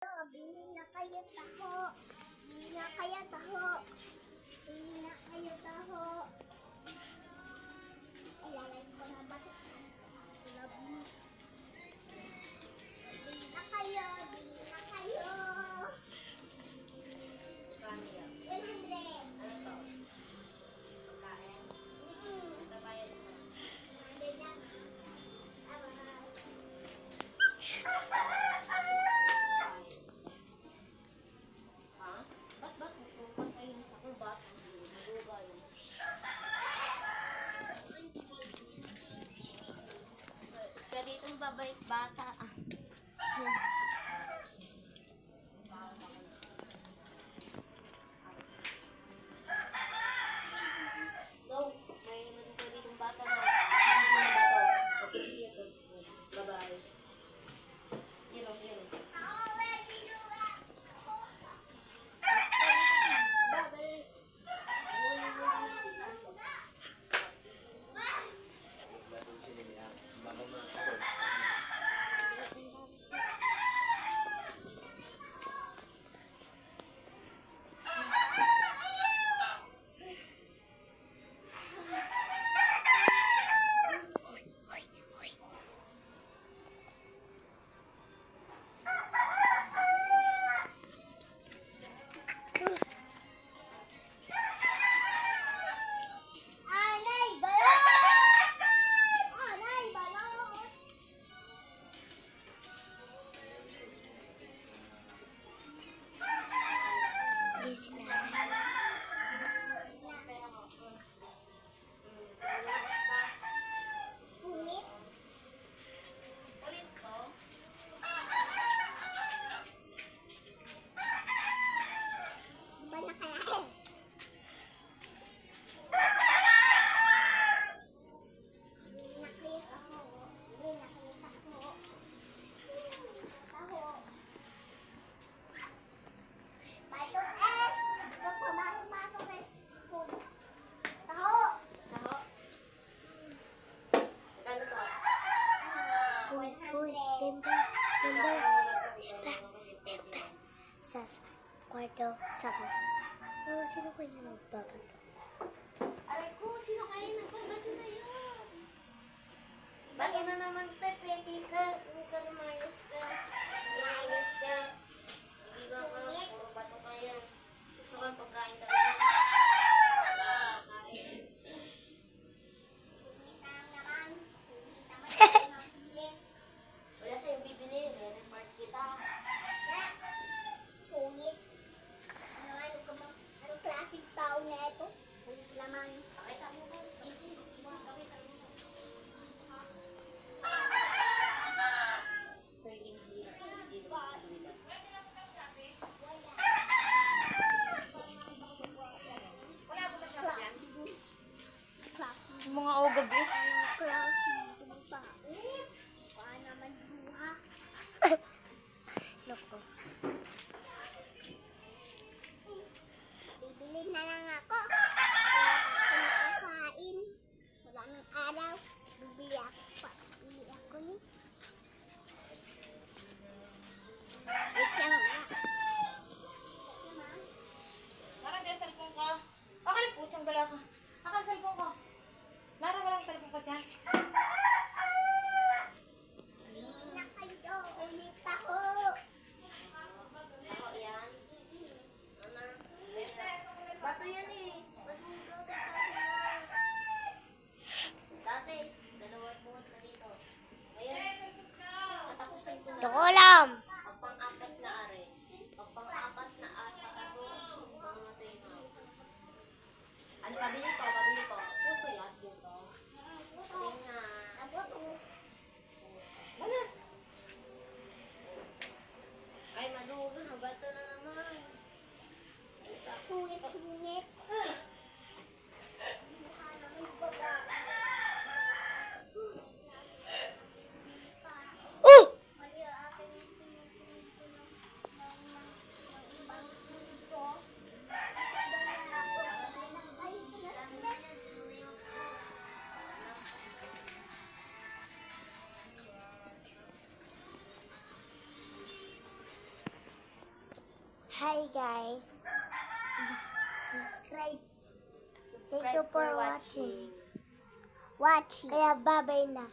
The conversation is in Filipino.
Bili na kayo taho. Bili na kayo taho. Bili na kayo taho. Ilalay ko na ba? Bili na kayo. Bili na kayo. Kano yan? 100. Ano to? Pagkain? Ito bayad mo. Hindi na. Ha? Ba't magpupunta kayo sa kung ba't maguga yun? Ka ditong babait bata ah. Go! May ka ditong bata na. Hindi na ba to? Tapos siya, tapos babae. Yun o, yun o. Anay, balon! Anay, balon! Punit. Ulit ko. Ba na kaya? Taho. Magkano to? Kailangan mo na to. Sa kwarto, sabi. Oh, sino kaya nagbabato? Aray ko, sino kaya nagbabato na yun? Bato na naman te, peki ka. Huwag ka lumayas ka. Lumayas ka. Hindi ka puro bato ka yan. Gusto ka pagkain talaga. Kain. Wala sa'yo bibili. Re-report kita. Pungit. Anong klaseng tao na ito? Pungit naman. Pakita mo ko. Gigi, pakita mo ko. Pwedeng hirap. Hindi naman kabila. Mga o gabi. Anong klaseng tao? Baka naman buha. Loko. Bibili na lang ako. Wala pa ako nakakain. Maraming araw. Bibili ako pa. Bibili ako ni. Wait lang nga. Lara, dyan cellphone ko. Akala putsang bala ka. Akala cellphone ko. Lara, walang cellphone ko dyan. Bibili na kayo. Ulit ako. Ako yan. Ano? Bato yan eh. Ba't mo gagawin dati, dalawang buwan na dito. Ngayon, katapusan ko na. Tukulam! Pag pang-apat na are. Pag pang-apat na ata ako, mamatay na. Ano, pabili ko, pabili ko. Puto yan, puto. Tingnan. Balas! Ay, madugo na. Bato na naman. Sungit-sungit. Mukha naman baba. Mali ang aking pinupuno ng ibang punto. Dahil ako, Hi guys. Subscribe. Subscribe Thank you for watching. watching. Kaya bye-bye na.